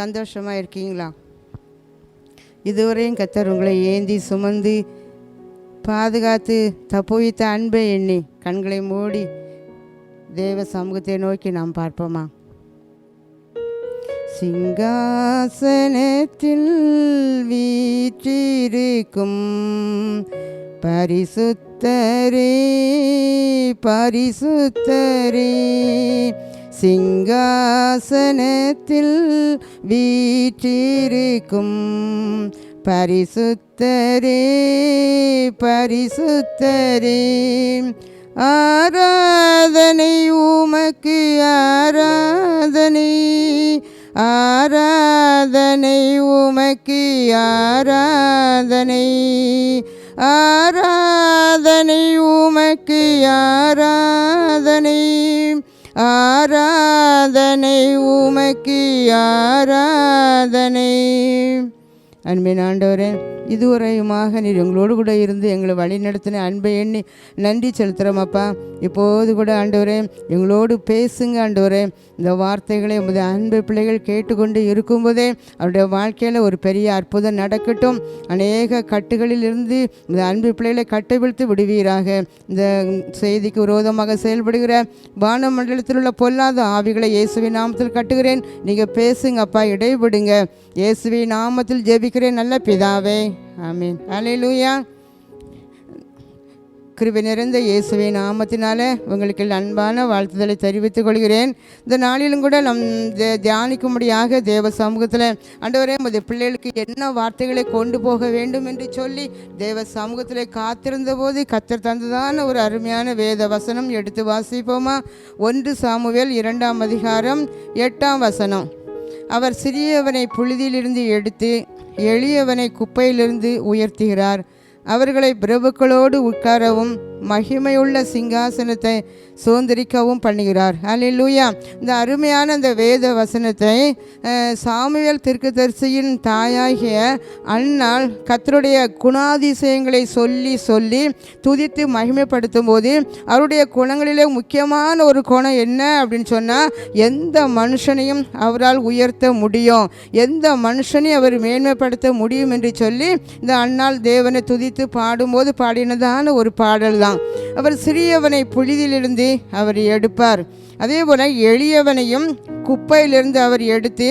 சந்தோஷமாக இருக்கீங்களா? இதுவரையும் கர்த்தர் உங்களை ஏந்தி சுமந்து பாதுகாத்து தப்புவித்த அன்பை எண்ணி கண்களை மூடி தேவ சமூகத்தை நோக்கி நாம் பார்ப்போமா? சிங்காசனத்தில் வீற்றிருக்கும் பரிசுத்தரே பரிசுத்தரே, சிங்காசனத்தில் வீற்றிருக்கும் பரிசுத்தரே பரிசுத்தரே, ஆராதனை உமக்கு ஆராதனை, ஆராதனை உமக்கு ஆராதனை, ஆராதனை உமக்கு ஆராதனை, ஆராதனை உமக்கு ஆராதனை. அன்பின் ஆண்டவரே, இதுவரையுமாக நீர் எங்களோடு கூட இருந்து எங்களை வழி நடத்தின அன்பை எண்ணி நன்றி செலுத்துகிறோம் அப்பா. இப்போது கூட ஆண்டவரே எங்களோடு பேசுங்க ஆண்டவரே. இந்த வார்த்தைகளை உமது அன்பு பிள்ளைகள் கேட்டுக்கொண்டு இருக்கும்போதே அவருடைய வாழ்க்கையில் ஒரு பெரிய அற்புதம் நடக்கட்டும். அநேக கட்டுகளில் இருந்து இந்த அன்பு பிள்ளைகளை கட்டவிழ்த்து விடுவீராக. இந்த செய்திக்கு விரோதமாக செயல்படுகிற வானமண்டலத்தில் உள்ள பொல்லாத ஆவிகளை இயேசுவின் நாமத்தில் கட்டுகிறேன். நீங்கள் பேசுங்க அப்பா, இடைவிடுங்க. இயேசுவின் நாமத்தில் ஜெபிக்கிறேன் நல்ல பிதாவே, ஆமீன். அல்லேலூயா. கிருபை நிறைந்த இயேசுவின் நாமத்தினால உங்களுக்கு அன்பான வாழ்த்துதலை தெரிவித்துக் கொள்கிறேன். இந்த நாளிலும் கூட நம் தியானிக்கும்படியாக தேவ சமூகத்தில் ஆண்டவரே உமது பிள்ளைகளுக்கு என்ன வார்த்தைகளை கொண்டு போக வேண்டும் என்று சொல்லி தேவ சமூகத்தில் காத்திருந்த போது கர்த்தர் தந்ததான ஒரு அருமையான வேத வசனம் எடுத்து வாசிப்போமா? 1 சாமுவேல் 2ஆம் அதிகாரம் 8ஆம் வசனம். அவர் சிறியவனை புழுதியிலிருந்து எடுத்து எளியவனை குப்பையிலிருந்து உயர்த்துகிறார். அவர்களை பிரபுக்களோடு உட்காரவும் மகிமையுள்ள சிங்காசனத்தை சுதந்திரிக்கவும் பண்ணுகிறார். அல்லேலூயா. இந்த அருமையான இந்த வேத வசனத்தை சாமுவேல் தீர்க்கதரிசியின் தாயாகிய அன்னாள் கர்த்தருடைய குணாதிசயங்களை சொல்லி சொல்லி துதித்து மகிமைப்படுத்தும் போது அவருடைய குணங்களிலே முக்கியமான ஒரு குணம் என்ன அப்படின்னு சொன்னால், எந்த மனுஷனையும் அவரால் உயர்த்த முடியும், எந்த மனுஷனையும் அவர் மேன்மைப்படுத்த முடியும் என்று சொல்லி இந்த அன்னாள் தேவனை துதித்து பாடும்போது பாடினதான ஒரு பாடல் தான். அவர் சிறியவனை புழுதியிலிருந்து அவர் எடுப்பார், அதே போல எளியவனையும் குப்பையிலிருந்து அவர் எடுத்து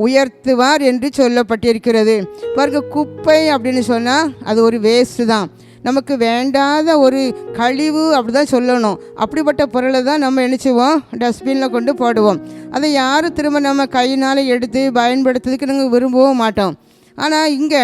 உயர்த்துவார் என்று சொல்லப்பட்டிருக்கிறது. பாருங்க, குப்பை அப்படின்னு சொன்னால் அது ஒரு வேஸ்ட்டு தான், நமக்கு வேண்டாத ஒரு கழிவு அப்படி தான் சொல்லணும். அப்படிப்பட்ட பொருளை தான் நம்ம நினச்சிவோம் டஸ்ட்பினில் கொண்டு போடுவோம். அதை யாரும் திரும்ப நம்ம கையினால் எடுத்து பயன்படுத்துறதுக்கு நாங்கள் விரும்பவும் மாட்டோம். ஆனால் இங்கே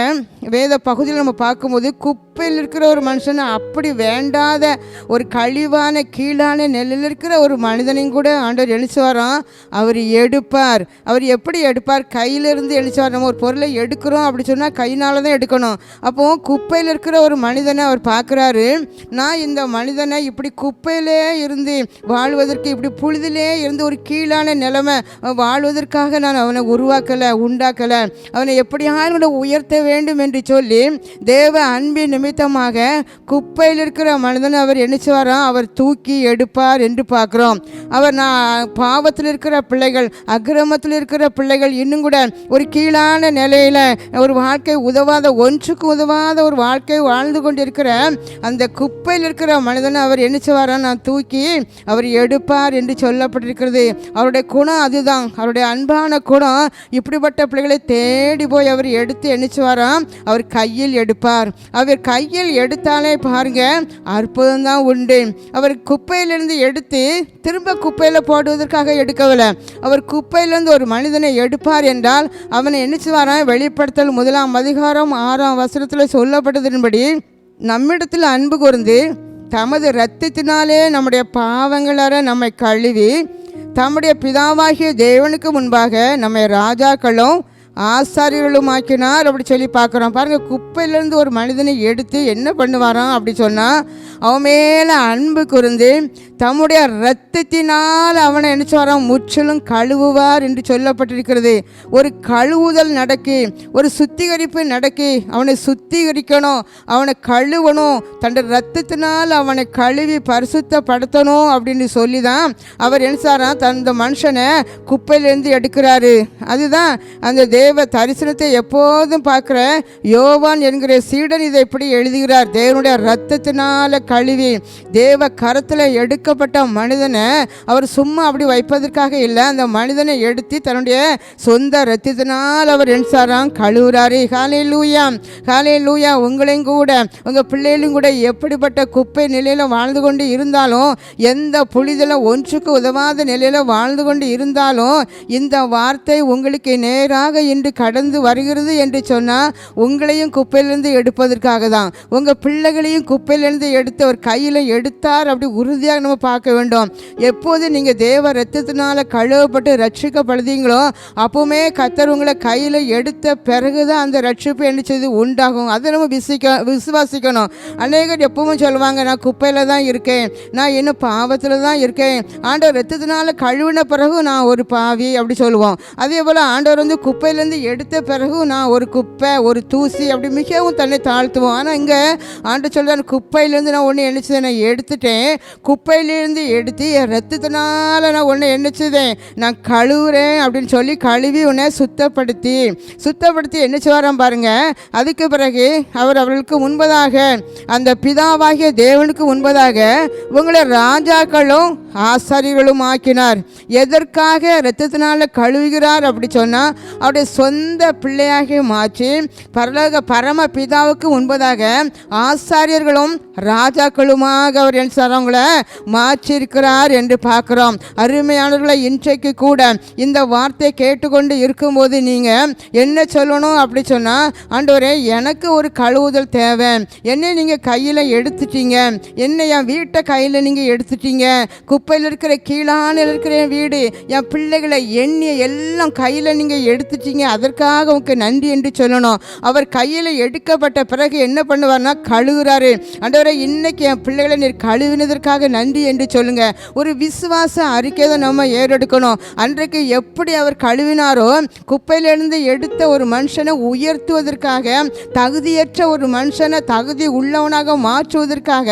வேத பகுதியில் நம்ம பார்க்கும்போது குப்பையில் இருக்கிற ஒரு மனுஷனை, அப்படி வேண்டாத ஒரு கழிவான கீழான நெல்லில் இருக்கிற ஒரு மனிதனையும் கூட ஆண்டவர் எழுச்சுவாராம், அவர் எடுப்பார். அவர் எப்படி எடுப்பார்? கையிலிருந்து எழுச்சுவார். நம்ம ஒரு பொருளை எடுக்கிறோம் அப்படி சொன்னால் கையினால் தான் எடுக்கணும். அப்போது குப்பையில் இருக்கிற ஒரு மனிதனை அவர் பார்க்குறாரு. நான் இந்த மனிதனை இப்படி குப்பையிலே இருந்து வாழ்வதற்கு, இப்படி புழுதிலே இருந்து ஒரு கீழான நிலைமை வாழ்வதற்காக நான் அவனை உருவாக்கலை, உண்டாக்கலை. அவனை எப்படியாவது உயர்த்த வேண்டும் என்று சொல்லி தேவ அன்பின் நிமித்தமாக குப்பையில் இருக்கிற மனிதன் அவர் நினைச்சுவாராம், அவர் தூக்கி எடுப்பார் என்று பார்க்குறோம். அவர் நான் பாவத்தில் இருக்கிற பிள்ளைகள், அக்கிரமத்தில் இருக்கிற பிள்ளைகள், இன்னும் கூட ஒரு கீழான நிலையில் ஒரு வாழ்க்கை உதவாத, ஒன்றுக்கு உதவாத ஒரு வாழ்க்கை வாழ்ந்து கொண்டிருக்கிற அந்த குப்பையில் இருக்கிற மனிதனை அவர் நினைச்சுவாராம், நான் தூக்கி அவர் எடுப்பார் என்று சொல்லப்பட்டிருக்கிறது. அவருடைய குணம் அதுதான், அவருடைய அன்பான குணம். இப்படிப்பட்ட பிள்ளைகளை தேடி போய் அவர் எடுத்து எண்ணிச்சுவாராம், அவர் கையில் எடுப்பார். அவர் கையில் எடுத்தாலே பாருங்க அற்புதம் தான் உண்டு. அவர் குப்பையிலிருந்து எடுத்து திரும்ப குப்பையில் போடுவதற்காக எடுக்கவில்லை. அவர் குப்பையிலிருந்து ஒரு மனிதனை எடுப்பார் என்றால் அவனை எண்ணிச்சுவாராம். வெளிப்படுத்தல் 1ஆம் அதிகாரம் 6ஆம் வசனத்தில் சொல்லப்பட்டதின்படி நம்மிடத்தில் அன்பு கூர்ந்து தமது இரத்தத்தினாலே நம்முடைய பாவங்களார நம்மை கழுவி தம்முடைய பிதாவாகிய தேவனுக்கு முன்பாக நம்மை ராஜாக்களும் ஆசாரியர்களும் ஆக்கினார் அப்படி சொல்லி பார்க்குறோம். பாருங்கள், குப்பையிலேருந்து ஒரு மனிதனை எடுத்து என்ன பண்ணுவாராம் அப்படி சொன்னால், அவன் மேலே அன்பு கூர்ந்து தம்முடைய இரத்தத்தினால் அவனை நினைச்சுவாராம் முற்றிலும் கழுவுவார் என்று சொல்லப்பட்டிருக்கிறது. ஒரு கழுவுதல் நடக்கி, ஒரு சுத்திகரிப்பு நடக்கி, அவனை சுத்திகரிக்கணும், அவனை கழுவணும், தன் இரத்தத்தினால் அவனை கழுவி பரிசுத்தப்படுத்தணும் அப்படின்னு சொல்லி தான் அவர் நினைச்சாராம் தந்த மனுஷனை குப்பையிலேருந்து எடுக்கிறாரு. அதுதான் அந்த தேவ தரிசனத்தை எப்போதும் பார்க்குற யோவான் என்கிற சீடன் இதை எப்படி எழுதுகிறார். தேவனுடைய இரத்தத்தினால கழுவி தேவ கரத்தில் எடுக்கப்பட்ட மனிதனை அவர் சும்மா அப்படி வைப்பதற்காக இல்லை, அந்த மனிதனை எடுத்து தன்னுடைய சொந்த இரத்தத்தினால் அவர் நினைச்சாராம் கழுவுறாரு. ஹல்லேலூயா, ஹல்லேலூயா. உங்களையும் கூட உங்கள் பிள்ளைகளையும் கூட எப்படிப்பட்ட குப்பை நிலையில் வாழ்ந்து கொண்டு இருந்தாலும், எந்த புனிதலும் ஒன்றுக்கு உதவாத நிலையில் வாழ்ந்து கொண்டு இருந்தாலும், இந்த வார்த்தை உங்களுக்கு நேராக இன்று கடந்து வருகிறது என்று சொன்னால் உங்களையும் குப்பையிலிருந்து எடுப்பதற்காக தான். உங்கள் பிள்ளைகளையும் குப்பையிலிருந்து எடுத்து அவர் கையில் எடுத்தார் அப்படி உறுதியாக நம்ம பார்க்க வேண்டும். எப்போது நீங்கள் தேவ இரத்தத்தினால் கழுவப்பட்டு ரட்சிக்கப்படுதீங்களோ அப்போவுமே கர்த்தர் உங்களை கையில் எடுத்த பிறகுதான் அந்த ரட்சிப்பு என்ன செய்து உண்டாகும். அதை நம்ம விசுவாசிக்கணும். அநேகர் எப்பவும் சொல்லுவாங்க, நான் குப்பையில் தான் இருக்கேன், நான் இன்னும் பாவத்தில் தான் இருக்கேன், ஆண்டவர் இரத்தத்தினால் கழுவின பிறகு நான் ஒரு பாவி அப்படி சொல்லுவோம். அதே போல் ஆண்டவர் வந்து குப்பையிலேருந்து எடுத்த பிறகு நான் ஒரு குப்பை, ஒரு தூசி அப்படி மிகவும் தன்னை தாழ்த்துவோம். ஆனால் இங்கே ஆண்டவர் சொல்கிறார், குப்பையிலேருந்து நான் ஒன்று என்னச்சதை நான் எடுத்துட்டேன், குப்பையிலேருந்து எடுத்து என் ரத்தத்தினால நான் ஒன்று என்னச்சதேன் நான் கழுவுறேன் அப்படின்னு சொல்லி கழுவி உன்னை சுத்தப்படுத்தி என்ன செய்வாராம் பாருங்க. அதுக்கு பிறகு அவர் அவர்களுக்கு முன்பதாக அந்த பிதாவாகிய தேவனுக்கு முன்பதாக உங்களை ராஜாக்களும் ஆசாரியர்களும் ஆக்கினார். எதற்காக இரத்தத்தினால கழுவுகிறார் அப்படி சொன்னால், அவருடைய சொந்த பிள்ளையாக மாற்றி பரம பிதாவுக்கு முன்பதாக ஆசாரியர்களும் ராஜாக்களுமாக அவர் என்ன அவங்கள மாற்றிருக்கிறார் என்று பார்க்கிறோம். அருமையானவர்களை, இன்றைக்கு கூட இந்த வார்த்தையை கேட்டுக்கொண்டு இருக்கும்போது நீங்கள் என்ன சொல்லணும் அப்படி சொன்னால், ஆண்டவரே எனக்கு ஒரு கழுவுதல் தேவை, என்னை நீங்கள் கையில் எடுத்துட்டீங்க, என்னை என் வீட்டை கையில் நீங்கள் எடுத்துட்டீங்க, குப்பையில் இருக்கிற கீழான இருக்கிற வீடு என் பிள்ளைகளை எண்ணி எல்லாம் கையில் நீங்கள் எடுத்துட்டீங்க, அதற்காக உங்களுக்கு நன்றி என்று சொல்லணும். அவர் கையில் எடுக்கப்பட்ட பிறகு என்ன பண்ணுவார்னா கழுவுறாரு. ஆண்டவரே இன்னைக்கு என் பிள்ளைகளை நீர் கழுவினதற்காக நன்றி என்று சொல்லுங்க. ஒரு விசுவாச அறிக்கை தான் நம்ம ஏறெடுக்கணும். அன்றைக்கு எப்படி அவர் கழுவினாரோ, குப்பையிலிருந்து எடுத்த ஒரு மனுஷனை உயர்த்துவதற்காக, தகுதியற்ற ஒரு மனுஷனை தகுதி உள்ளவனாக மாற்றுவதற்காக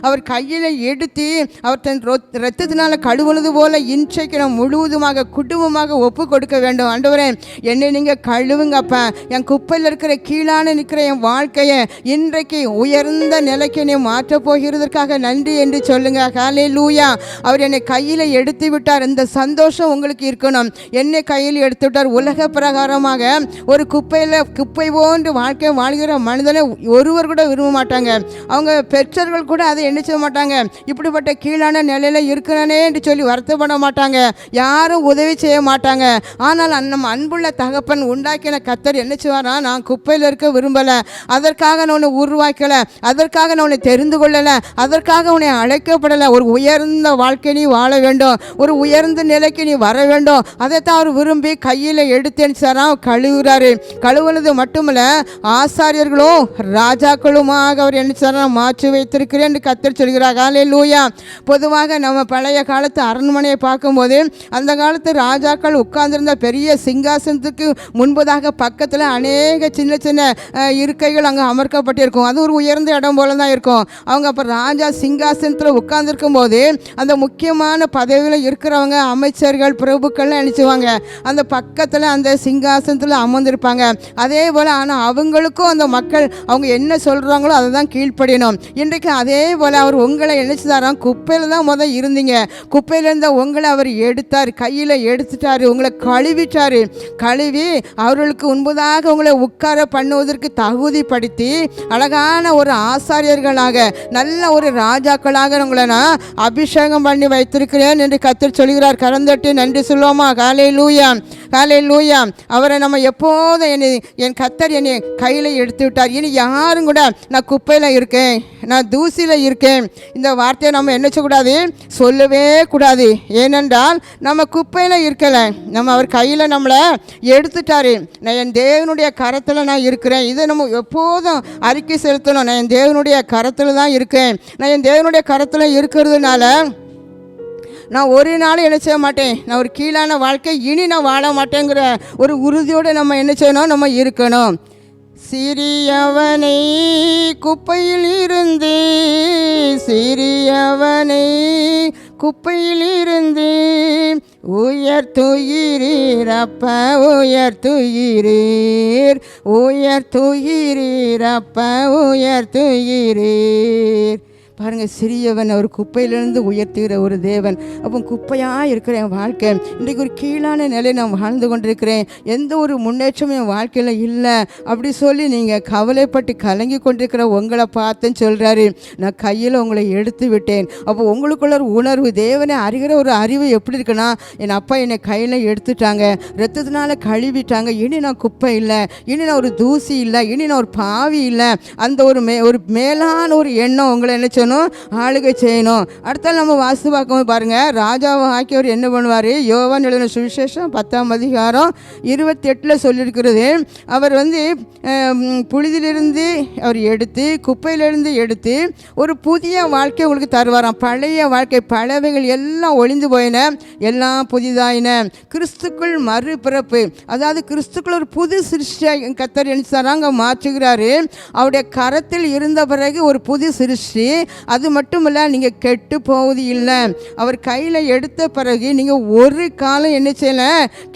அவர் கையில் எடுத்து அவர் தன் இரத்தத்தினால கழுவுனது போல இன்றைக்கு நம்ம முழுவதுமாக குடும்பமாக ஒப்பு கொடுக்க வேண்டும். ஆண்டவரே என்னை நீங்கள் கழுவுங்கப்பா, என் குப்பையில் இருக்கிற கீழான நிற்கிற என் வாழ்க்கையை இன்றைக்கு உயர்ந்த நிலைக்கு நீ மாற்றப் போகிறதற்காக நன்றி என்று சொல்லுங்க. ஹல்லேலூயா. அவர் என்னை கையில் எடுத்து விட்டார், இந்த சந்தோஷம் உங்களுக்கு இருக்கணும். என்னை கையில் எடுத்து விட்டார். உலக பிரகாரமாக ஒரு குப்பை போன்று வாழ்க்கை வாழ்கிற மனிதனை ஒருவர் கூட விரும்ப மாட்டாங்க. அவங்க பெற்றோர்கள் கூட அதை என்ன செய்ய மாட்டாங்க, இப்படிப்பட்ட கீழான நிலையில் இருக்கிறனே என்று சொல்லி வருத்தப்பட மாட்டாங்க, யாரும் உதவி செய்ய மாட்டாங்க. ஆனால் நம்ம அன்புள்ள தகப்பன் உண்டாக்கின கர்த்தர் என்ன செய்வாரா, நான் குப்பையில் இருக்க விரும்பலை, அதற்காக நான் உன்னை உருவாக்கலை, அதற்காக நான் உன்னை தெரிந்து கொள்ளலை, அதற்காக உன்னை அழைக்கப்படலை, ஒரு உயர்ந்த வாழ்க்கை நீ வாழ வேண்டும், ஒரு உயர்ந்த நிலைக்கு நீ வர வேண்டும், அதைத்தான் அவர் விரும்பி கையில் எடுத்து கழுவுறாரு. கழுவுனது மட்டுமல்ல, ஆசாரியர்களும் ராஜாக்களுமாக அவர் என்ன மாற்றி வைத்திருக்கிறேன் என்று கர்த்தர் சொல்கிறார். ஹல்லேலூயா. பொதுவாக நம்ம பழைய காலத்து அரண்மனையை பார்க்கும்போது, அந்த காலத்து ராஜாக்கள் உட்கார்ந்திருந்த பெரிய சிங்காசனத்துக்கு முன்பதாக பக்கத்தில் அநேக சின்ன சின்ன இருக்கைகள் அங்கே அமர்க்கப்பட்டிருக்கும். அது ஒரு உயர்ந்த இடம் போல தான் இருக்கும். அவங்க அப்போ ராஜா சிங்காசனத்தில் உட்கார்ந்துருக்கும் போது அந்த முக்கியமான பதவியில் இருக்கிறவங்க அமைச்சர்கள் பிரபுக்கள்லாம் நினைச்சுவாங்க அந்த பக்கத்தில் அந்த சிங்காசனத்தில் அமர்ந்திருப்பாங்க. அதே போல் ஆனால் அவங்களுக்கும் அந்த மக்கள் அவங்க என்ன சொல்கிறாங்களோ அதை தான் கீழ்ப்படியணும். இன்றைக்கு அதே போல் அவர் உங்களை நினைச்சுதாராம், குப்பையில் தான் முதல் இருந்தீங்க, குப்பையில் இருந்த உங்களை அவர் எடுத்தார், கையில் எடுத்துட்டார், உங்களை கழுவிட்டார். கழுவி அவர்களுக்கு முன்பதாக உங்களை உட்கார பண்ணுவதற்கு தகுதிப்படுத்தி அழகான ஒரு ஆசாரியர்களாக, நல்ல ஒரு ராஜாக்களாக உங்களை நான் அபிஷேகம் பண்ணி வைத்திருக்கிறேன் என்று கர்த்தர் சொல்கிறார். கரந்தட்டி நன்றி சொல்லுவோமா? ஹல்லேலூயா, ஹல்லேலூயா. அவரை நம்ம எப்போதும் என் கர்த்தர் என்னை கையில் எடுத்து விட்டார், இனி யாரும் கூட நான் குப்பையில் இருக்கேன், நான் தூசியில் இருக்கேன், இந்த வார்த்தையை நம்ம என்ன செய்யக்கூடாது, சொல்லவே கூடாது. ஏனென்றால் நம்ம குப்பையில் இருக்கலை, நம்ம அவர் கையில் நம்மளை எடுத்துட்டாரு. நான் என் தேவனுடைய கரத்தில் நான் இருக்கிறேன். இதை நம்ம எப்போதும் அறிக்கை செலுத்தணும். நான் என் தேவனுடைய கரத்தில் தான் இருக்கேன். நான் என் தேவனுடைய கரத்தில் இருக்கிறதுனால நான் ஒரு நாள் என்ன செய்ய மாட்டேன், நான் ஒரு கீழான வாழ்க்கை இனி நான் வாழ மாட்டேங்கிற ஒரு உறுதியோடு நம்ம என்ன செய்யணும், நம்ம இருக்கணும். சிறியவனை குப்பையில் இருந்து, சிறியவனை குப்பையில் இருந்து உயர்த்துயிரீர், அப்ப உயர்த்துயிரீர், உயர்த்துயிரீர், அப்ப உயர்த்துயிரீர். பாருங்கள், சிறியவன் ஒரு குப்பையிலிருந்து உயர்த்துகிற ஒரு தேவன். அப்போ குப்பையாக இருக்கிற என் வாழ்க்கை இன்றைக்கு ஒரு கீழான நிலை நான் வாழ்ந்து கொண்டிருக்கிறேன், எந்த ஒரு முன்னேற்றமும் என் வாழ்க்கையில் இல்லை அப்படி சொல்லி நீங்கள் கவலைப்பட்டு கலங்கி கொண்டிருக்கிற உங்களை பார்த்துன்னு சொல்கிறாரு, நான் கையில் உங்களை எடுத்து விட்டேன். அப்போ உங்களுக்குள்ள ஒரு உணர்வு, தேவனை அறிகிற ஒரு அறிவு எப்படி இருக்குன்னா, என் அப்பா என்னை கையில் எடுத்துட்டாங்க, ரத்தத்தினால கழுவிட்டாங்க, இனி நான் குப்பை இல்லை, இனி நான் ஒரு தூசி இல்லை, இனி நான் ஒரு பாவி இல்லை. அந்த ஒரு மேலான ஒரு எண்ணம் உங்களை என்ன ஆளுகை செய்யணும். அடுத்த நம்ம வாஸ்து பார்க்கும் பாருங்க, ராஜாவை ஆக்கியவர் என்ன பண்ணுவார், யோவான் எழுதின சுவிசேஷம் 10ஆம் அதிகாரம் 28 சொல்லியிருக்கிறது, அவர் புழுதிலிருந்து அவர் எடுத்து, குப்பையிலிருந்து எடுத்து ஒரு புதிய வாழ்க்கை உங்களுக்கு தருவாராம். பழைய வாழ்க்கை, பழவைகள் எல்லாம் ஒளிந்து போயின, எல்லாம் புதிதாயின. கிறிஸ்துக்குள் மறுபிறப்பு, அதாவது கிறிஸ்துக்குள் ஒரு புது சிருஷ்டியை கர்த்தர் என்ன மாற்றுகிறாரு. அவருடைய கரத்தில் இருந்த பிறகு ஒரு புது சிருஷ்டி. அது மட்டும் இல்லை, நீங்கள் கெட்டு போவது இல்லை. அவர் கையில் எடுத்த பிறகு நீங்கள் ஒரு காலம் என்ன செய்யலை,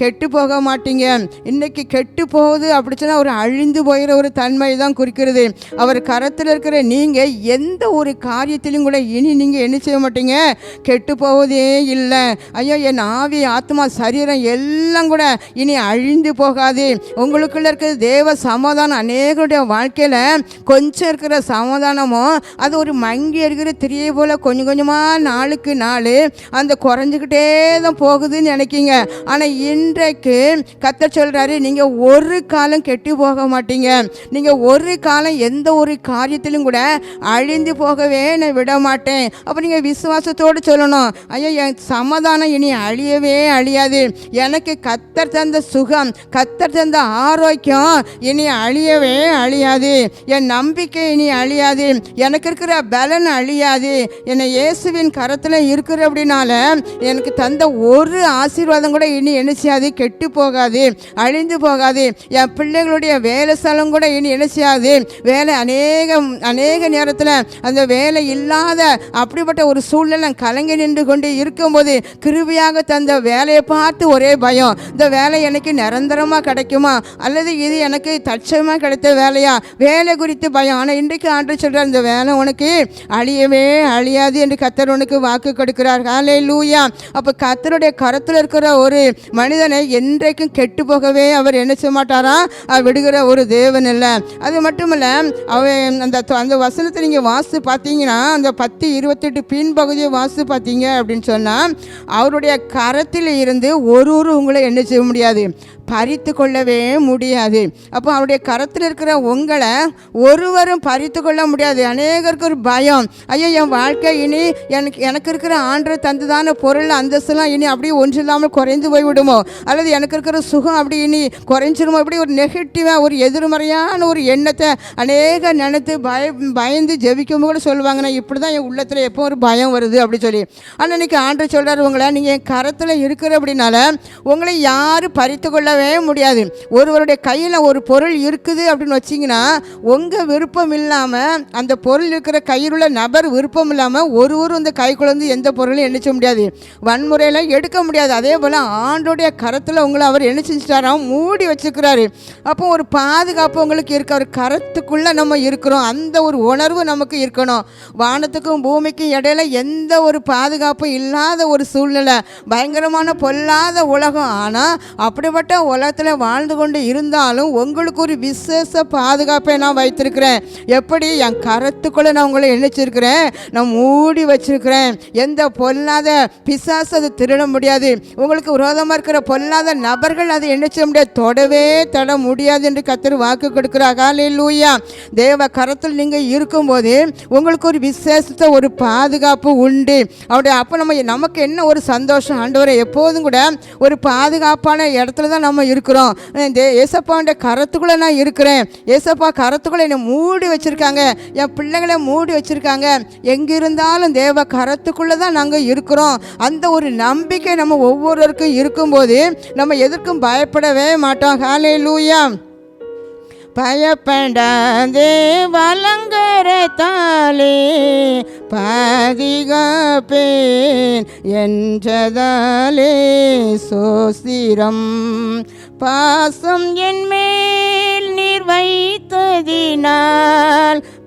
கெட்டு போக மாட்டீங்க. இன்னைக்கு கெட்டு போகுது அப்படி சொன்னால் ஒரு அழிந்து போகிற ஒரு தன்மை தான் குறிக்கிறது. அவர் கரத்தில் இருக்கிற நீங்கள் எந்த ஒரு காரியத்திலும் கூட இனி நீங்கள் என்ன செய்ய மாட்டீங்க, கெட்டு போவதே இல்லை. ஐயோ, என் ஆவி ஆத்மா சரீரம் எல்லாம் கூட இனி அழிந்து போகாது. உங்களுக்குள்ள இருக்கிற தேவ சமாதானம், அநேகருடைய வாழ்க்கையில் கொஞ்சம் இருக்கிற சமாதானமும் அது ஒரு மங்கி இருக்கிற திரியை போல் கொஞ்சம் கொஞ்சமாக நாளுக்கு நாள் அந்த குறைஞ்சிக்கிட்டே தான் போகுதுன்னு நினைக்கிங்க. ஆனால் இன்றைக்கு கர்த்தர் சொல்கிறாரு, நீங்கள் ஒரு காலம் கெட்டு போக மாட்டீங்க. நீங்கள் ஒரு காலம் எந்த ஒரு காரியத்திலும் கூட அழிந்து போகவே நான் விட மாட்டேன். அப்போ நீங்கள் விசுவாசத்தோடு சொல்லணும், ஐயோ என் சமாதானம் இனி அழியவே அழியாது. எனக்கு கர்த்தர் தந்த சுகம், கர்த்தர் தந்த ஆரோக்கியம் இனி அழியவே அழியாது. என் நம்பிக்கை இனி அழியாது. எனக்கு இருக்கிற பலன் அழியாது. என்னை இயேசுவின் கரத்தில் இருக்கிற அப்படின்னால எனக்கு தந்த ஒரு ஆசீர்வாதம் கூட இனி என்ன செய்யாது, கெட்டு போகாது, அழிந்து போகாது. என் பிள்ளைகளுடைய வேலை ஸ்தலம் கூட இனி என்ன செய்யாது, வேலை அநேக நேரத்தில் அந்த வேலை இல்லாத அப்படிப்பட்ட ஒரு சூழ்நிலை கலங்கி நின்று கொண்டு இருக்கும்போது கிருபையாக தந்த வேலையை பார்த்து ஒரே பயம், இந்த வேலை எனக்கு நிரந்தரமாக கிடைக்குமா அல்லது இது எனக்கு தற்சயமாக கிடைத்த வேலையா, வேலை குறித்து பயம். ஆனால் இன்றைக்கு ஆண்டு சொல்கிறார், இந்த வேலை உனக்கு அழியவே அழியாது என்று கர்த்தர் உனக்கு வாக்கு கொடுக்கிறார். ஹல்லேலூயா. அப்போ கர்த்தருடைய கரத்தில் இருக்கிற ஒரு மனிதனை என்றைக்கும் கெட்டு போகவே அவர் என்ன செய்ய மாட்டாரா, விடுகிற ஒரு தேவன் இல்லை. அது மட்டும் இல்லை, அந்த வசனத்தை நீங்கள் வாசித்து பார்த்தீங்கன்னா, அந்த 10:28 பின்பகுதியை வாசித்து பார்த்தீங்க அப்படின்னு சொன்னால், அவருடைய கரத்தில் இருந்து ஒரு உங்களை என்ன செய்ய முடியாது, பறித்து கொள்ளவே முடியாது. அப்போ அவருடைய கரத்தில் இருக்கிற உங்களை ஒருவரும் பறித்து கொள்ள முடியாது. அநேகருக்கு ஒரு பயம், ஐயோ என் வாழ்க்கை இனி எனக்கு இருக்கிற ஆண்டவர் தந்துதான பொருள் அந்தஸ்தெல்லாம் இனி அப்படியே ஒன்று இல்லாமல் குறைந்து போய்விடுமோ, அல்லது எனக்கு இருக்கிற சுகம் அப்படி இனி குறைஞ்சிருமோ, அப்படி ஒரு நெகட்டிவாக ஒரு எதிர்மறையான ஒரு எண்ணத்தை அநேக நினைத்து பயந்து ஜெபிக்கும் கூட சொல்லுவாங்க, நான் இப்படி தான் என் உள்ளத்தில் எப்போ ஒரு பயம் வருது அப்படி சொல்லி. ஆனால் இன்றைக்கி ஆண்டவர் சொல்கிறார், உங்களை நீங்கள் என் கரத்தில் இருக்கிற அப்படின்னால உங்களை யாரும் பறித்து கொள்ள முடியாது. ஒருவருடைய கையில் ஒரு பொருள் இருக்குது அப்படின்னு வச்சிங்கன்னா, உங்கள் விருப்பம் இல்லாமல் அந்த பொருள் இருக்கிற கையில் உள்ள நபர் விருப்பம் இல்லாமல் ஒருவரும் அந்த கைக்குள்ளே எந்த பொருளையும் எண்ணிச்ச முடியாது, வன்முறையில் எடுக்க முடியாது. அதே போல் ஆண்டோடைய கரத்தில் உங்களை அவர் என்ன செஞ்சுட்டாராம், மூடி வச்சுக்கிறாரு. அப்போ ஒரு பாதுகாப்பு உங்களுக்கு இருக்க, ஒரு கரத்துக்குள்ளே நம்ம இருக்கிறோம், அந்த ஒரு உணர்வு நமக்கு இருக்கணும். வானத்துக்கும் பூமிக்கும் இடையில எந்த ஒரு பாதுகாப்பும் இல்லாத ஒரு சூழ்நிலை, பயங்கரமான பொல்லாத உலகம். ஆனால் அப்படிப்பட்ட உலகத்தில் வாழ்ந்து கொண்டு இருந்தாலும் உங்களுக்கு ஒரு விசேஷ பாதுகாப்பை நான் வைத்திருக்கிறேன். எப்படி, என் கரத்துக்குள்ளே நான் உங்களை நினைச்சிருக்கிறேன், நான் மூடி வச்சிருக்கிறேன். எந்த பொல்லாத பிசாசு அதை திருட முடியாது. உங்களுக்கு விரோதமாக இருக்கிற பொல்லாத நபர்கள் அதை நினைச்ச முடியாது, தொடவே தொட முடியாது என்று கர்த்தர் வாக்கு கொடுக்கிறார். ஹல்லேலூயா. தேவ கரத்தில் நீங்கள் இருக்கும்போது உங்களுக்கு ஒரு விசேஷத்தை ஒரு பாதுகாப்பு உண்டு. அப்போ நமக்கு என்ன ஒரு சந்தோஷம், ஆண்டவரே எப்போதும் கூட ஒரு பாதுகாப்பான இடத்துல தான் நம்ம நம்ம இருக்கிறோம். ஏசப்பாவுடைய கரத்துக்குள்ளே நான் இருக்கிறேன், ஏசப்பா கரத்துக்குள்ளே என்னை மூடி வச்சுருக்காங்க, என் பிள்ளைங்களை மூடி வச்சுருக்காங்க, எங்கே இருந்தாலும் தேவ கரத்துக்குள்ளே தான் நாங்கள் இருக்கிறோம். அந்த ஒரு நம்பிக்கை நம்ம ஒவ்வொருவருக்கும் இருக்கும்போது நம்ம எதற்கும் பயப்படவே மாட்டோம். ஹல்லேலூயா. பயப்படாதே வலங்கரத்தாலே பாதுகாப்பேன் என்றதாலே சோஸ்திரம். பாசம் என் மேல் நீர் வைத்ததினால்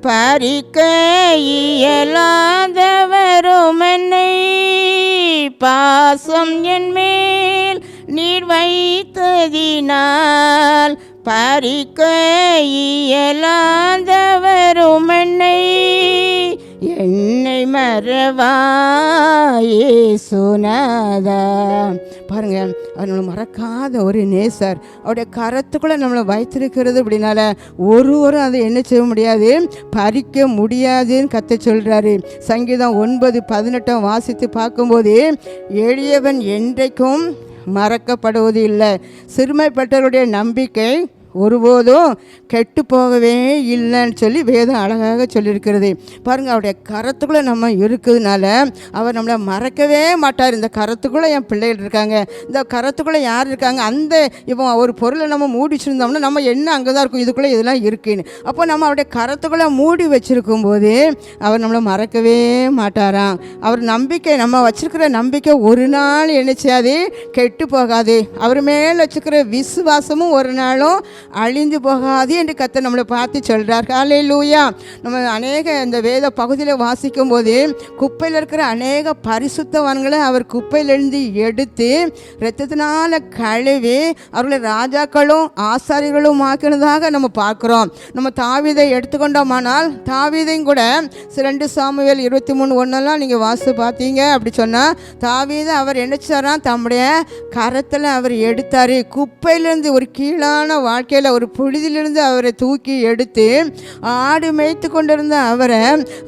பறிக்க இயலாதவரும் என்னை. பாசம் என் மேல் நீர் வைத்ததினால் பறிக்க இயலாதவரும் என்னை. என்னை மறவாயே சுனாதா. பாருங்க, அவர் நம்மளை மறக்காத ஒரு நேசர். அவருடைய கரத்துக்குள்ளே நம்மளை வைத்திருக்கிறது அப்படின்னால ஒருவரும் அதை என்ன செய்ய முடியாது, பறிக்க முடியாதுன்னு கத்த சொல்கிறாரு. சங்கீதம் 9:18 வாசித்து பார்க்கும்போது, எளியவன் என்றைக்கும் மறக்கப்படுவது இல்லை, சிறுமைப்பட்டவருடைய நம்பிக்கை ஒருபோதும் கெட்டு போகவே இல்லைன்னு சொல்லி வேதம் அழகாக சொல்லியிருக்கிறது. பாருங்கள், அவருடைய கரத்துக்குள்ளே நம்ம இருக்குதுனால அவர் நம்மளை மறக்கவே மாட்டார். இந்த கரத்துக்குள்ளே என் பிள்ளைகள் இருக்காங்க, இந்த கரத்துக்குள்ளே யார் இருக்காங்க, அந்த இப்போ ஒரு பொருளை நம்ம மூடி வச்சுருந்தோம்னா நம்ம என்ன அங்கே தான் இருக்கும், இதுக்குள்ளே இதெல்லாம் இருக்குன்னு. அப்போ நம்ம அவருடைய கரத்துக்குள்ளே மூடி வச்சுருக்கும் போது அவர் நம்மளை மறக்கவே மாட்டாராம். அவர் நம்பிக்கை, நம்ம வச்சுருக்கிற நம்பிக்கை ஒரு நாள் என்ன செய்யாது, கெட்டு போகாது. அவர் மேலே வச்சுக்கிற விசுவாசமும் ஒரு நாளும் அழிந்து போகாது என்று கர்த்தர் நம்மளை பார்த்து சொல்கிறார். ஹல்லேலூயா. நம்ம அநேக இந்த வேத பகுதியில் வாசிக்கும் போது குப்பையில் இருக்கிற அநேக பரிசுத்தவான்களை அவர் குப்பையிலிருந்து எடுத்து இரத்தத்தினால கழுவி அவர்களை ராஜாக்களும் ஆசாரிகளும் ஆக்கினதாக நம்ம பார்க்குறோம். நம்ம தாவீதை எடுத்துக்கொண்டோமானால் தாவீதையும் கூட 2 சாமுவேல் 23:1 நீங்கள் வாசித்து பார்த்தீங்க அப்படி சொன்னால், தாவீதை அவர் என்னச்சாரா, தம்முடைய கரத்தில் அவர் எடுத்தார். குப்பையிலிருந்து, ஒரு கீழான வாழ்க்கையில், ஒரு புழுதிலிருந்து அவரை தூக்கி எடுத்து ஆடு மேய்த்து கொண்டிருந்த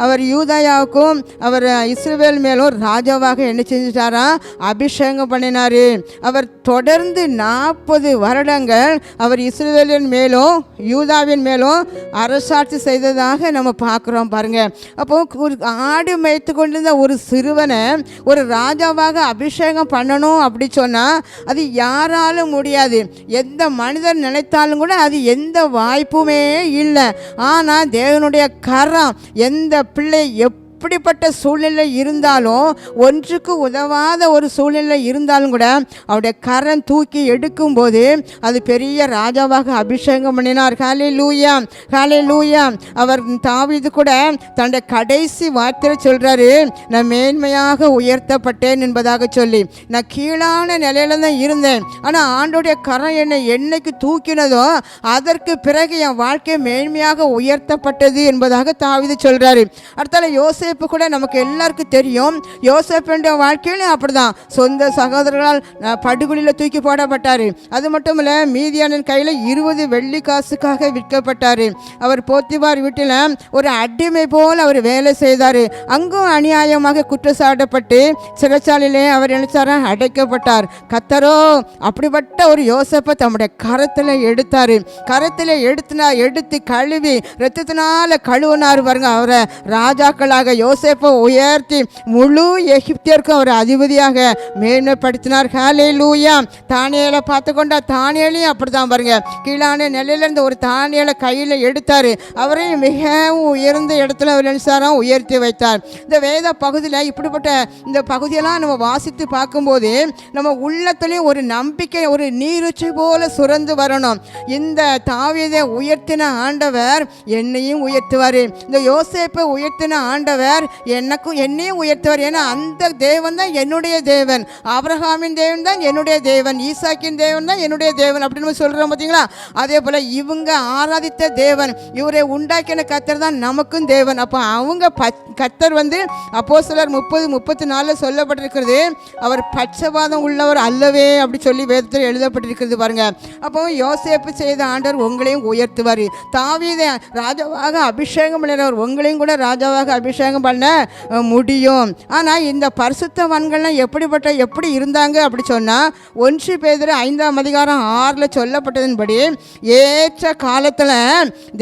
அவர் யூதாயாவுக்கும் அவர் இஸ்ரவேல் மேலும் ராஜாவாக என்ன செஞ்சிட்டாரா, அபிஷேகம் பண்ணினார். அவர் தொடர்ந்து 40 வருடங்கள் அவர் இஸ்ரவேலின் மேலும் யூதாவின் மேலும் அரசாட்சி செய்ததாக நம்ம பார்க்குறோம். பாருங்க, அப்போ ஒரு ஆடு மேய்த்து கொண்டிருந்த ஒரு சிறுவனை ஒரு ராஜாவாக அபிஷேகம் பண்ணணும் அப்படி சொன்னால் அது யாராலும் முடியாது. எந்த மனிதன் நினைத்தாலும் கூட அது எந்த வாய்ப்புமே இல்லை. ஆனால் தேவனுடைய கரம் எந்த பிள்ளை எப்படிப்பட்ட சூழ்நிலை இருந்தாலும், ஒன்றுக்கு உதவாத ஒரு சூழ்நிலை இருந்தாலும் கூட அவருடைய கரம் தூக்கி எடுக்கும்போது அது பெரிய ராஜாவாக அபிஷேகம் பண்ணினார். ஹல்லேலூயா, ஹல்லேலூயா. அவர் தாவீது கூட தன்னுடைய கடைசி வார்த்தையை சொல்கிறாரு, நான் மேன்மையாக உயர்த்தப்பட்டேன் என்பதாக சொல்லி. நான் கீழான நிலையில தான் இருந்தேன், ஆனால் ஆண்டோடைய கரம் என்னை என்னைக்கு தூக்கினதோ அதற்கு பிறகு என் வாழ்க்கை மேன்மையாக உயர்த்தப்பட்டது என்பதாக தாவீது சொல்கிறாரு. அடுத்தால யோசேப்பு கூட நமக்கு எல்லாருக்கும் தெரியும். யோசேப்புடைய வாழ்க்கையிலும் அப்படிதான். சொந்த சகோதரர்களால் படுகொலியில் தூக்கி போடப்பட்டார். அது மட்டும் இல்லை, மீதியானின் கையில் 20 வெள்ளி காசுக்காக விற்கப்பட்டார். அவர் போத்திபார் வீட்டில் ஒரு அடிமை போல் அவர் வேலை செய்தார். அங்கும் அநியாயமாக குற்றச்சாட்டப்பட்டு சிறைச்சாலையிலே அவர் நினைச்சாரா அடைக்கப்பட்டார். கர்த்தரோ அப்படிப்பட்ட ஒரு யோசேப்பை தம்முடைய கரத்தில் எடுத்தார். கரத்தில் எடுத்து கழுவி இரத்தத்தினால கழுவினார். பாருங்க, அவரை ராஜாக்களாக யோசேப்பை உயர்த்தி முழு எகிப்தியருக்கும் அவர் அதிபதியாக மேன்மைப்படுத்தினார். ஹல்லேலூயா. தானியேலை பார்த்து கொண்டா, தானியேலையும் அப்படிதான். பாருங்க, கீழான நிலையிலிருந்து ஒரு தானியேலை கையில் எடுத்தார். அவரையும் மிகவும் உயர்ந்த இடத்துல அவர் நினைச்சாராம் உயர்த்தி வைத்தார். இந்த வேத பகுதியில் இப்படிப்பட்ட இந்த பகுதியெல்லாம் நம்ம வாசித்து பார்க்கும்போது நம்ம உள்ளத்துலேயும் ஒரு நம்பிக்கை, ஒரு நீருச்சி போல சுரந்து வரணும். இந்த தாவீதை உயர்த்தின ஆண்டவர் என்னையும் உயர்த்துவார். இந்த யோசேப்பை உயர்த்தின ஆண்டவர் என்னையும் உயர்த்துவார். ஏன்னா அந்த தேவன் தான் என்னுடைய தேவன், ஆபிரகாமின் தேவன் தான் என்னுடைய தேவன், ஈசாக்கின் தேவன் தான் என்னுடைய தேவன் அப்படின்னு சொல்கிறோம் பார்த்தீங்களா. அதே போல் இவங்க ஆராதித்த தேவன், இவரை உண்டாக்கின கர்த்தர் தான் நமக்கும் தேவன். அப்போ அவங்க கர்த்தர் அப்போஸ்தலர் 30:34 சொல்லப்பட்டிருக்கிறது, அவர் பட்சபாதம் உள்ளவர் அல்லவே அப்படி சொல்லி வேதத்தில் எழுதப்பட்டிருக்கிறது. பாருங்க, அப்போ யோசேப்பு செய்த ஆண்டவர் உங்களையும் உயர்த்துவார். தாவீதை ராஜாவாக அபிஷேகம் பண்ணினவர் உங்களையும் கூட ராஜாவாக அபிஷேகம் பண்ண முடியும். ஆனால் இந்த பரிசுத்தவான்கள்லாம் எப்படி இருந்தாங்க அப்படி சொன்னால் 1 பேதுரு 5:6 சொல்லப்பட்டதன்படி ஏற்ற காலத்தில்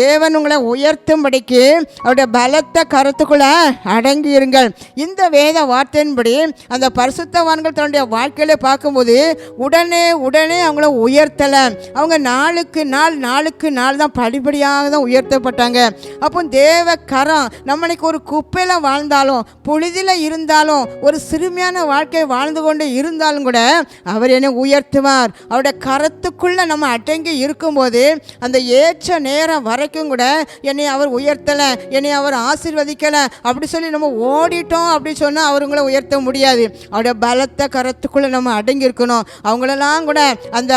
தேவன் உங்களை உயர்த்தும்படிக்கு அவருடைய பலத்த கருத்துக்குள்ளே அடங்கி இருங்கள். இந்த வேத வார்த்தையின்படி அந்த பரிசுத்தவான்கள் தன்னுடைய வாழ்க்கையில பார்க்கும்போது உடனே அவங்கள உயர்த்தலை. அவங்க நாளுக்கு நாள் தான் படிப்படியாக தான் உயர்த்தப்பட்டாங்க. அப்போ தேவ கரம் நம்மளுக்கு ஒரு குப்பையில் வாழ்ந்தாலும் புழுதியில் இருந்தாலும் ஒரு சிறுமியான வாழ்க்கை வாழ்ந்து கொண்டு இருந்தாலும் கூட அவர் என்னை உயர்த்துவார். அவருடைய கரத்துக்குள்ளே நம்ம அடங்கி இருக்கும்போது அந்த ஏற்ற நேரம் வரைக்கும் கூட என்னை அவர் உயர்த்தலை, என்னை அவர் ஆசீர்வதிக்கலை அப்படி சொல்லி நம்ம ஓடிட்டோம் அப்படி சொன்னால் அவருங்களை உயர்த்த முடியாது. அவருடைய பலத்த கரத்துக்குள்ளே நம்ம அடங்கி இருக்கணும். அவங்களெல்லாம் கூட அந்த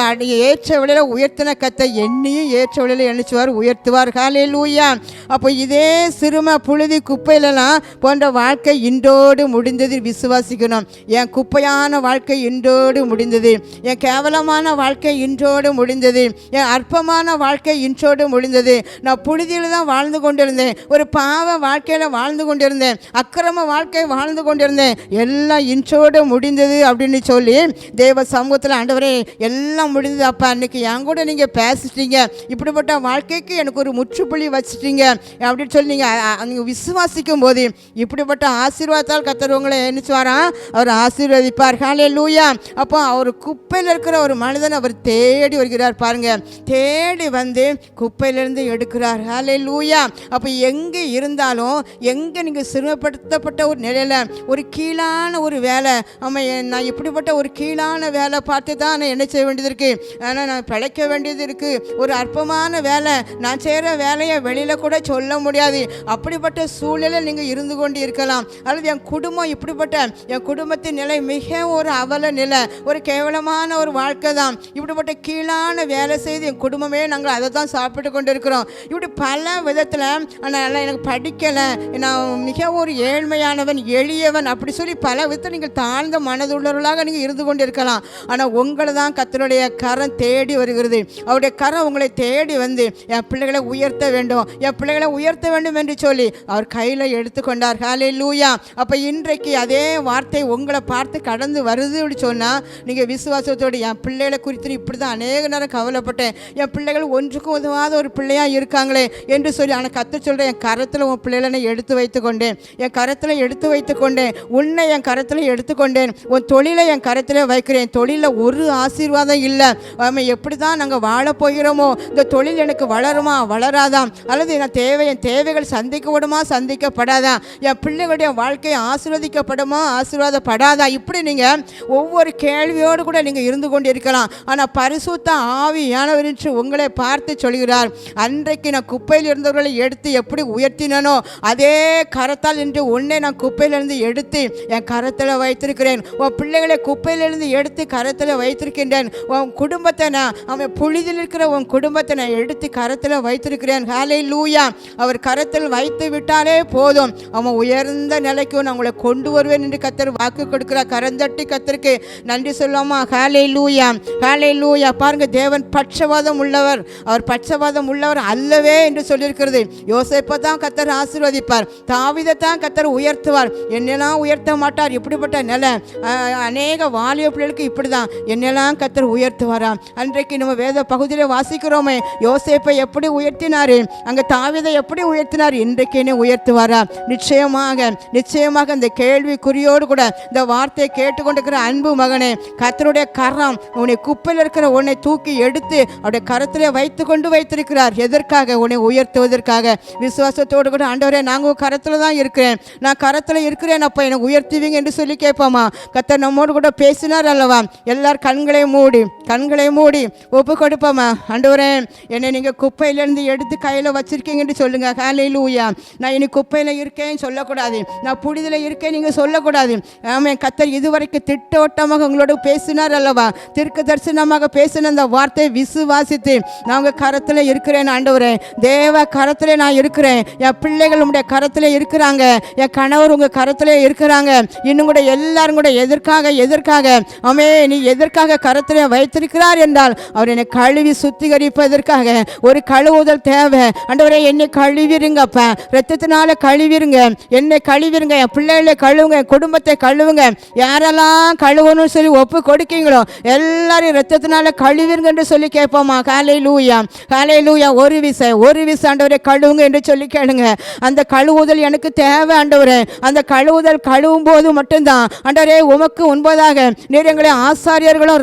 ஏற்ற வழியில் உயர்த்தின கத்தை என்னையும் ஏற்ற வழியில் எண்ணிச்சுவார், உயர்த்துவார். ஹல்லேலூயா. அப்போ இதே சிறுமை புழுதி குப்பையிலலாம் போன்ற வாழ்க்கை இன்றோடு முடிந்தது விசுவாசிக்கணும். என் குப்பையான வாழ்க்கை இன்றோடு முடிந்தது, என் கேவலமான வாழ்க்கை இன்றோடு முடிந்தது, என் அற்பமான வாழ்க்கை இன்றோடு முடிந்தது. நான் புழுதியில் தான் வாழ்ந்து கொண்டிருந்தேன், ஒரு பாவ வாழ்க்கையில் வாழ்ந்து கொண்டிருந்தேன், அக்கிரம வாழ்க்கை வாழ்ந்து கொண்டிருந்தேன், எல்லாம் இன்றோடு முடிந்தது அப்படின்னு சொல்லி தேவ சமூகத்தில் ஆண்டவரே எல்லாம் முடிந்தது அப்பா, அன்னைக்கு என் கூட நீங்கள் பேசிட்டீங்க, இப்படிப்பட்ட வாழ்க்கைக்கு எனக்கு ஒரு முற்றுப்புள்ளி வச்சுட்டீங்க அப்படின்னு சொல்லி நீங்கள் விசுவாசிக்கும் போது இப்படிப்பட்ட ஆசீர்வாதத்தால் கர்த்தர் உங்களை என்னச்சுவாரா அவர் ஆசீர்வதிப்பார். ஹல்லேலூயா. அப்போ அவர் குப்பையில் இருக்கிற ஒரு மனிதன் அவர் தேடி வருகிறார் பாருங்க, தேடி வந்து குப்பையிலிருந்து எடுக்கிறார். ஹல்லேலூயா. அப்போ எங்கே இருந்தாலும் எங்கே நீங்கள் சிரமப்படுத்தப்பட்ட ஒரு நிலையில் ஒரு கீழான ஒரு வேலை, ஆமாம் நான் இப்படிப்பட்ட ஒரு கீழான வேலை பார்த்து தான் நான் என்ன செய்ய வேண்டியது இருக்குது, ஆனால் நான் பிழைக்க வேண்டியது இருக்குது, ஒரு அற்பமான வேலை, நான் செய்கிற வேலையை வெளியில் கூட சொல்ல முடியாது, அப்படிப்பட்ட சூழலில் நீங்கள் இருந்து கொண்டு இருக்கலாம். அல்லது என் குடும்பம் இப்படிப்பட்ட என் குடும்பத்தின் நிலை மிக ஒரு அவல நிலை, ஒரு கேவலமான ஒரு வாழ்க்கை தான், இப்படிப்பட்ட கீழான வேலை செய்து என் குடும்பமே நாங்கள் அதை தான் சாப்பிட்டு கொண்டு இருக்கிறோம். இப்படி பல விதத்தில் ஆனால் எனக்கு படிக்கலை, நான் மிக ஒரு ஏழ்மையானவன் எளியவன் அப்படி சொல்லி பல விதத்தில் நீங்கள் தாழ்ந்த மனதுள்ளவர்களாக நீங்கள் இருந்து கொண்டு இருக்கலாம். ஆனால் உங்களை தான் கர்த்தருடைய கரம் தேடி வருகிறது. அவருடைய கரம் உங்களை தேடி வந்து என் பிள்ளைகளை உயர்த்த வேண்டும், என் பிள்ளைகளை உயர்த்த வேண்டும் என்று சொல்லி அவர் கையில் எடுத்துக்கொண்டார். ஹல்லேலூயா. அப்போ இன்றைக்கு அதே வார்த்தை உங்களை பார்த்து கடந்து வருது அப்படி சொன்னால் நீங்கள் விசுவாசத்தோடு என் பிள்ளைகளை குறித்து இப்படி தான் அநேக நேரம் கவலைப்பட்டேன், என் பிள்ளைகள் ஒன்றுக்கும் உதவாத ஒரு பிள்ளையாக இருக்காங்களே என்று சொல்லி, ஆனால் கர்த்தர் சொல்கிறேன் என் கரத்தில் உன் பிள்ளைகளை எடுத்து வைத்து கொண்டேன், என் கரத்தில் எடுத்து வைத்து கொண்டேன், உன்னை என் கரத்தில் எடுத்துக்கொண்டேன், உன் தொழிலை என் கரத்தில் வைக்கிறேன். தொழிலில் ஒரு ஆசீர்வாதம் இல்லை, எப்படி தான் நாங்கள் வாழப் போகிறோமோ, இந்த தொழில் எனக்கு வளருமா வளராதாம், அல்லது என் தேவைகள் சந்திக்கப்படுமா சந்திக்கப்படாதா, என் பிள்ளைகளுடைய வாழ்க்கை ஆசீர்வதிக்கப்படுமா ஆசீர்வாதப்படாதா, இப்படி நீங்கள் ஒவ்வொரு கேள்வியோடு கூட நீங்கள் இருந்து கொண்டு இருக்கலாம். ஆனால் பரிசுத்த ஆவியானவர் என்று உங்களை பார்த்து சொல்கிறார், அன்றைக்கு நான் குப்பையில் இருந்தவர்களை எடுத்து எப்படி உயர்த்தினோ அதே கரத்தால் இன்று உன்னை நான் குப்பையிலிருந்து எடுத்து என் கரத்தில் வைத்திருக்கிறேன், உன் பிள்ளைகளை குப்பையிலிருந்து எடுத்து கரத்தில் வைத்திருக்கின்றேன், உன் குடும்பத்தை நான் அவன் புழுதியில் இருக்கிற உன் குடும்பத்தை நான் எடுத்து கரத்தில் வைத்திருக்கிறேன். ஹல்லேலூயா. அவர் கரத்தில் வைத்து விட்டாலே போதும், அவன் உயர்ந்த நிலைக்கு நான் உங்களை கொண்டு வருவேன் என்று கர்த்தர் வாக்கு கொடுக்கிறார். கரந்தட்டி கர்த்தருக்கு நன்றி சொல்லாமா. ஹல்லேலூயா. ஹல்லேலூயா. பாருங்க, தேவன் பட்சவாதம் உள்ளவர், அவர் பட்சவாதம் உள்ளவர் அல்லவே என்று சொல்லியிருக்கிறது. யோசேப்பை தான் கர்த்தர் ஆசீர்வதிப்பார், தாவீதை தான் கர்த்தர் உயர்த்துவார், என்னெல்லாம் உயர்த்த மாட்டார். இப்படிப்பட்ட நிலை அநேக வாலிப பிள்ளைகளுக்கு இப்படி தான், என்னெல்லாம் கர்த்தர் உயர்த்துவாராம். அன்றைக்கு நம்ம வேத பகுதியில் வாசிக்கிறோமே, யோசேப்பை எப்படி உயர்த்தினார், அங்கே தாவீதை எப்படி உயர்த்தினார், இன்றைக்கு என்ன உயர்த்துவாரா? நிச்சயமாக இந்த கேள்விக்குறியோடு கூட இந்த வார்த்தையை கேட்டுக்கொண்டிருக்கிற அன்பு மகனே, கர்த்தருடைய கரம் உன்னை குப்பையில் இருக்கிற உன்னை தூக்கி எடுத்து அவருடைய கரத்திலே வைத்து கொண்டு வைத்திருக்கிறார். எதற்காக? உன்னை உயர்த்துவதற்காக. விசுவாசத்தோடு கூட ஆண்டவரே நாங்கள் கரத்தில் தான் இருக்கிறேன், நான் கரத்தில் இருக்கிறேன் அப்போ என்னை உயர்த்துவீங்க என்று சொல்லி கேட்போமா? கர்த்தர் நம்மோடு கூட பேசினார் அல்லவா? எல்லார் கண்களை மூடி ஒப்பு கொடுப்போமா? ஆண்டவரே என்னை நீங்கள் குப்பையிலேருந்து எடுத்து கையில் வச்சிருக்கீங்கன்னு சொல்லுங்க. ஹல்லேலூயா. நான் இனி குப்பையில் இருக்கேன்னு சொல்லக்கூடாது, நான் புழுதியில் இருக்கேன் நீங்கள் சொல்லக்கூடாது. ஆமாம், கர்த்தர் இதுவரைக்கும் திட்டவட்டமாக உங்களோட பேசினார் அல்லவா? தீர்க்க தரிசனமாக பேசின அந்த வார்த்தையை விசுவாசித்து நான் உங்கள் கரத்தில் இருக்கிறேன் ஆண்டவரே, தேவ கரத்தில் நான் இருக்கிறேன், என் பிள்ளைகள் உங்களுடைய கரத்தில் இருக்கிறாங்க, என் கணவர் உங்கள் கரத்தில் இருக்கிறாங்க, இன்னும் கூட எல்லாரும் கூட எதற்காக ஆமே நீ எதற்காக கரத்தில் வைத்திருக்கிறார் என்றால் அவர் என்னை கழுவி சுத்திகரிப்பதற்காக ஒரு கழுவுதல் தேவை. ஆண்டவரே என்னை கழுவிருங்கப்பா, ரத்தத்தினால கழுவிருங்க கழுவிருங்க, என்னை கழுவிருங்க, என் பிள்ளைகளை கழுவுங்க, என் குடும்பத்தை கழுவுங்க. யாரெல்லாம் கழுவணும்னு சொல்லி ஒப்பு கொடுக்கீங்களோ எல்லாரும் ரத்தத்தினால கழுவிருங்க என்று சொல்லி கேட்போமா? ஹல்லேலூயா, ஹல்லேலூயா. ஒரு விசை ஆண்டவரே கழுவுங்க என்று சொல்லி கேளுங்க. அந்த கழுவுதல் எனக்கு தேவை ஆண்டவரே. அந்த கழுவுதல் கழுவும் போது மட்டும்தான் ஆண்டவரே உமக்கு முன்பதாக நீர் எங்களை ஆசாரியர்களும்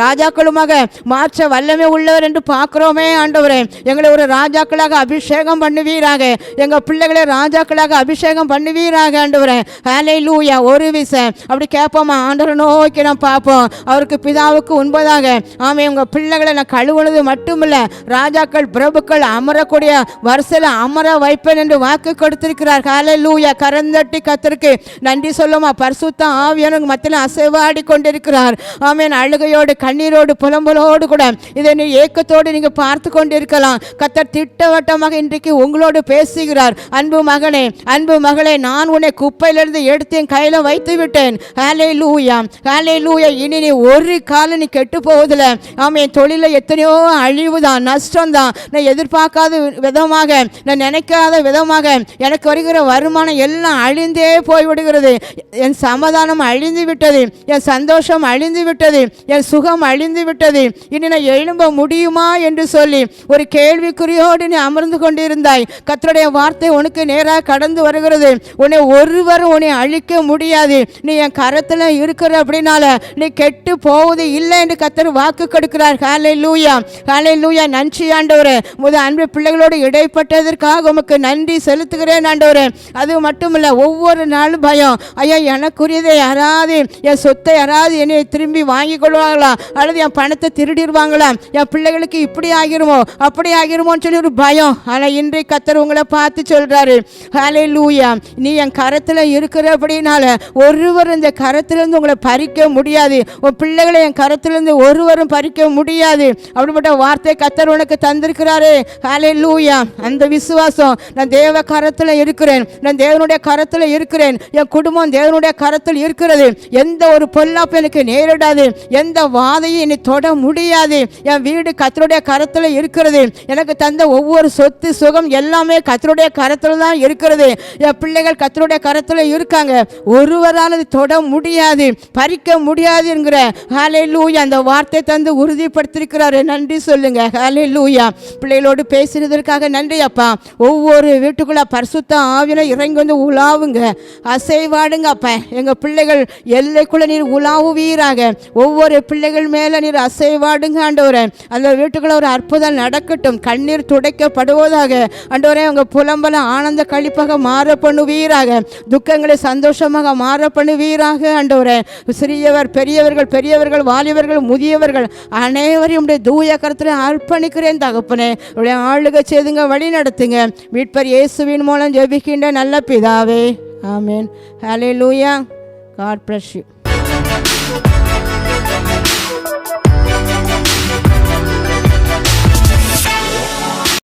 ராஜாக்களுமாக மாற்ற வல்லமை உள்ளவர் என்று பார்க்கிறோமே ஆண்டவரே. எங்களை ஒரு ராஜாக்களாக அபிஷேகம் பண்ணுவீராக, எங்கள் பிள்ளைகளை ராஜாக்களாக அபிஷேகம் பண்ணுவீராக ஆண்டவரே. ஹல்லேலூயா. ஒரு விசை அப்படி கேட்போமா? ஆண்டவரை நோக்கி நான் பார்ப்போம். அவருக்கு பிதாவுக்கு முன்பதாக ஆமே உங்கள் பிள்ளைகளை நான் கழுவுனது மட்டுமில்ல, ராஜாக்கள் பிரபுக்கள் அமரக்கூடிய வரிசையில் அமர வைப்பேன் என்று வாக்கு கொடுத்திருக்கிறார். ஹல்லேலூயா. கரந்தட்டி கர்த்தருக்கு நன்றி சொல்லுமா? பரிசுத்த ஆவியானவர் மத்தியில் அசைவாடி கொண்டிருக்கிறார். ஆமேன். அழுகையோடு கண்ணீரோடு புலம்பலோடு கூட இதை நீ ஏக்கத்தோடு நீங்கள் பார்த்து கொண்டிருக்கலாம். கர்த்தர் திட்டவட்டமாக இன்றைக்கு உங்களோடு பேசுகிறார். அன்பு மகனே, அன்பு மகளே, நான் உன்னை குப்பையிலிருந்து எடுத்து என் கையில் வைத்து விட்டேன். ஹல்லேலூயா, ஹல்லேலூயா. இனி நீ ஒரு காலம் நீ கெட்டு போவதில்லை. ஆமேன். தொழிலில் எத்தனையோ அழிவு தான், நஷ்டம் தான். நான் எதிர்பார்க்காத விதமாக, நான் நினைக்காத விதமாக எனக்கு வருகிற வருமானம் எல்லாம் அழிந்தே போய்விடுகிறது. என் சமாதானம் அழிந்து விட்டது, என் சந்தோஷம் அழிந்து விட்டது, என் சுகம் அழிந்து விட்டது. இனி நான் எழும்ப முடியுமா என்று சொல்லி ஒரு கேள்விக்குறியோடு நீ அமர்ந்து கொண்டிருந்தாய். கர்த்தருடைய வார்த்தை உனக்கு நேராக கடந்து வருகிறது. உன்னை ஒருவரும் உன்னை அழிக்க முடியாது. நீ என் கரத்தில் இருக்கிற அப்படின்னால நீ கெட்டு போவது இல்லை என்று கர்த்தர் வாக்கு கொடுக்கிறார். ஹல்லேலூயா, ஹல்லேலூயா. நன்றி ஆண்டவரே. முதல் அன்பு பிள்ளைகளோடு இடைப்பட்டதற்காக உமக்கு நன்றி செலுத்துகிறேன் ஆண்டவரே. அது மட்டுமில்லை, ஒவ்வொரு நாளும் பயம், ஐயா எனக்குரியதை யாராவது, என் சொத்தை யாராவது என்னை திரும்பி வாங்கி கொள்வாங்களா, அல்லது என் பணத்தை திருடிடுவாங்களா, என் பிள்ளைகளுக்கு இப்படி ஆகிருமோ அப்படி ஆகிருமோன்னு சொல்லி ஒரு பயம். ஆனால் இன்றைக்கு கர்த்தர் உங்களை பார்த்து சொல்றாரு, ஹல்லேலூயா, நீ என் கரத்தில் இருக்கிற அப்படின்னால ஒருவர் இந்த கரத்திலிருந்து உங்களை பறிக்க முடியாது. உன் பிள்ளைகளை என் கரத்திலிருந்து ஒருவரும் பறிக்க முடியாது. அப்படிப்பட்ட வார்த்தை கர்த்தர் உனக்கு தந்திருக்கிறாரு. ஹல்லேலூயா. அந்த விசுவாசம், நான் தேவ கரத்தில் இருக்கிறேன், நான் தேவனுடைய கரத்தில் இருக்கிறேன், என் குடும்பம் தேவனுடைய கரத்தில் இருக்கிறது, எந்த ஒரு பொல்லாப்பு எனக்கு நேரிடாது, எந்த வாதையும் என்னை தொட முடியாது, என் வீடு கர்த்தருடைய கரத்தில் இருக்கிறது, எனக்கு தந்த ஒவ்வொரு சொத்து சுகம் எல்லாமே கர்த்தருடைய கரத்தில் தான் இருக்கிறது, என் பிள்ளைகள் கர்த்தருடைய கரத்தில் இருக்காங்க, ஒருவரால் தொட முடியாது, பறிக்க முடியாது என்கிற ஹல்லேலூயா அந்த வார்த்தை தந்து உறுதிப்படுத்திருக்கிறாரு. நன்றி சொல்லுங்க. ஹல்லேலூயா. பிள்ளைகளோடு பேசினதற்காக நன்றி அப்பா. ஒவ்வொரு வீட்டுக்குள்ள பரிசுத்த ஆவியானவர் இறங்கி வந்து உலாவுங்க, அசைவாடுங்க அப்பா. எங்கள் பிள்ளைகள் எல்லைக்குள்ள நீர் உலாவுவீராக. ஒவ்வொரு பிள்ளைகள் மேலே நீர் அசைவாடுங்க ஆண்டவரே. அந்த வீட்டுக்குள்ள ஒரு அற்புதம் நடக்கட்டும், கண்ணீர் துடைக்கப்படுவதாக ஆண்டவரே. உங்கள் புலம்பல ஆனந்த கழிப்பாக மாற பண்ணுவீராக, துக்கங்களை சந்தோஷமாக மாற பண்ணுவீராக ஆண்டவரே. சிறியவர் பெரியவர்கள் வாலிபர்கள் முதியவர்கள் அனைவரையும் உடைய தூய கரத்தில் அர்ப்பணிக்கிறேன் தகப்பனே. உடைய ஆளுகை செய்துங்க, வழி நடத்துங்க. மீட்பர் இயேசுவின் மூலம் ஜெபிக்கின்ற நல்ல பிதாவே, ஆமென். ஹல்லேலூயா. God bless you.